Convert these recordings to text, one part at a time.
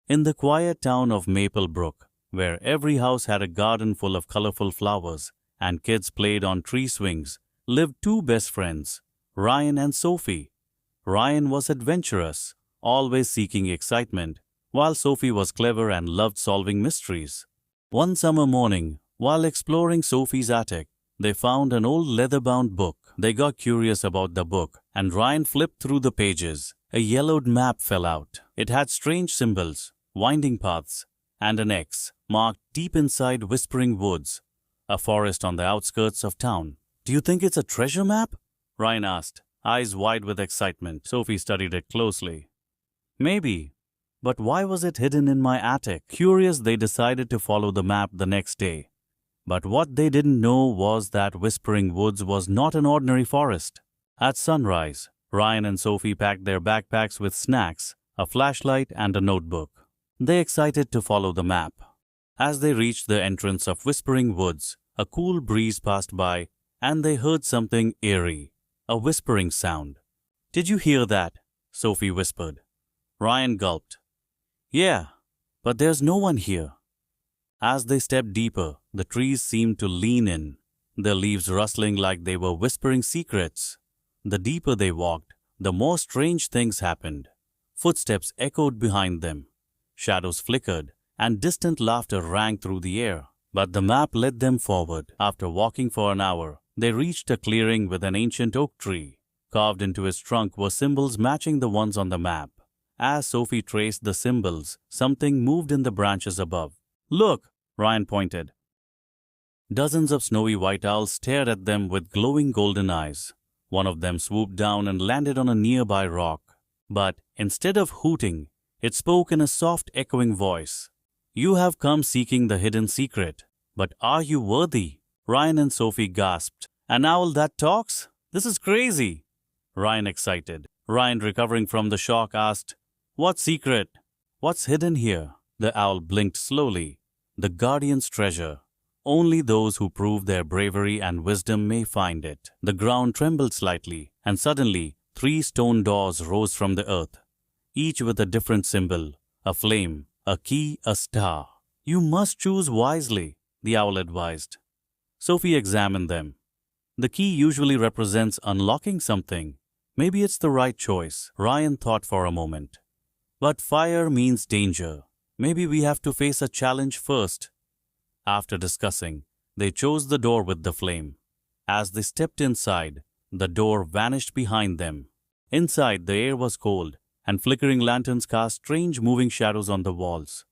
In the quiet town of Maple Brook, where every house had a garden full of colorful flowers and kids played on tree swings, lived two best friends, Ryan and Sophie. Ryan was adventurous, always seeking excitement, while Sophie was clever and loved solving mysteries. One summer morning, while exploring Sophie's attic, they found an old leather-bound book. They got curious about the book, and Ryan flipped through the pages. A yellowed map fell out. It had strange symbols, winding paths, and an X marked deep inside Whispering Woods, a forest on the outskirts of town. "Do you think it's a treasure map?" Ryan asked, eyes wide with excitement. Sophie studied it closely. "Maybe. But why was it hidden in my attic?" Curious, they decided to follow the map the next day. But what they didn't know was that Whispering Woods was not an ordinary forest. At sunrise, Ryan and Sophie packed their backpacks with snacks, a flashlight, and a notebook. They excited to follow the map. As they reached the entrance of Whispering Woods, a cool breeze passed by, and they heard something eerie, a whispering sound. "Did you hear that?" Sophie whispered. Ryan gulped. "Yeah, but there's no one here." As they stepped deeper, the trees seemed to lean in, their leaves rustling like they were whispering secrets. The deeper they walked, the more strange things happened. Footsteps echoed behind them. Shadows flickered, and distant laughter rang through the air. But the map led them forward. After walking for an hour, they reached a clearing with an ancient oak tree. Carved into its trunk were symbols matching the ones on the map. As Sophie traced the symbols, something moved in the branches above. "Look!" Ryan pointed. Dozens of snowy white owls stared at them with glowing golden eyes. One of them swooped down and landed on a nearby rock. But instead of hooting, it spoke in a soft, echoing voice. "You have come seeking the hidden secret, but are you worthy?" Ryan and Sophie gasped. "An owl that talks? This is crazy!" Ryan excited. Ryan, recovering from the shock, asked, "What secret? What's hidden here?" The owl blinked slowly. "The guardian's treasure. Only those who prove their bravery and wisdom may find it." The ground trembled slightly, and suddenly 3 stone doors rose from the earth, each with a different symbol, a flame, a key, a star. "You must choose wisely," the owl advised. Sophie examined them. "The key usually represents unlocking something. Maybe it's the right choice." Ryan thought for a moment. "But fire means danger. Maybe we have to face a challenge first." After discussing, they chose the door with the flame. As they stepped inside, the door vanished behind them. Inside, the air was cold, and flickering lanterns cast strange moving shadows on the walls.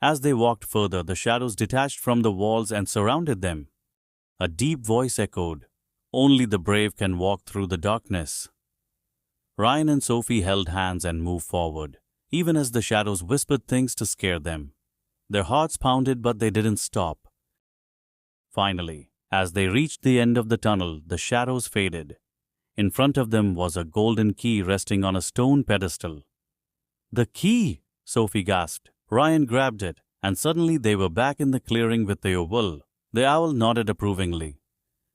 As they walked further, the shadows detached from the walls and surrounded them. A deep voice echoed, "Only the brave can walk through the darkness." Ryan and Sophie held hands and moved forward, even as the shadows whispered things to scare them. Their hearts pounded, but they didn't stop. Finally, as they reached the end of the tunnel, the shadows faded. In front of them was a golden key resting on a stone pedestal. "The key!" Sophie gasped. Ryan grabbed it, and suddenly they were back in the clearing with their wool. The owl nodded approvingly.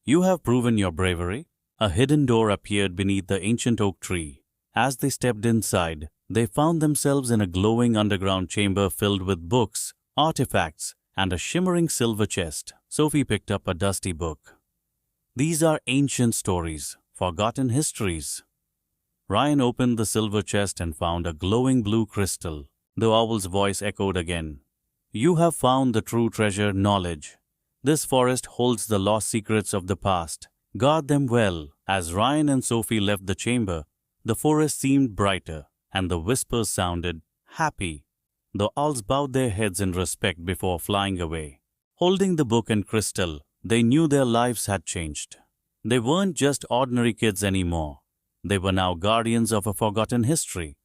"You have proven your bravery." A hidden door appeared beneath the ancient oak tree. As they stepped inside, they found themselves in a glowing underground chamber filled with books, artifacts, and a shimmering silver chest. Sophie picked up a dusty book. "These are ancient stories, forgotten histories." Ryan opened the silver chest and found a glowing blue crystal. The owl's voice echoed again. "You have found the true treasure, knowledge. This forest holds the lost secrets of the past. Guard them well." As Ryan and Sophie left the chamber, the forest seemed brighter, and the whispers sounded happy. The owls bowed their heads in respect before flying away. Holding the book and crystal, they knew their lives had changed. They weren't just ordinary kids anymore. They were now guardians of a forgotten history.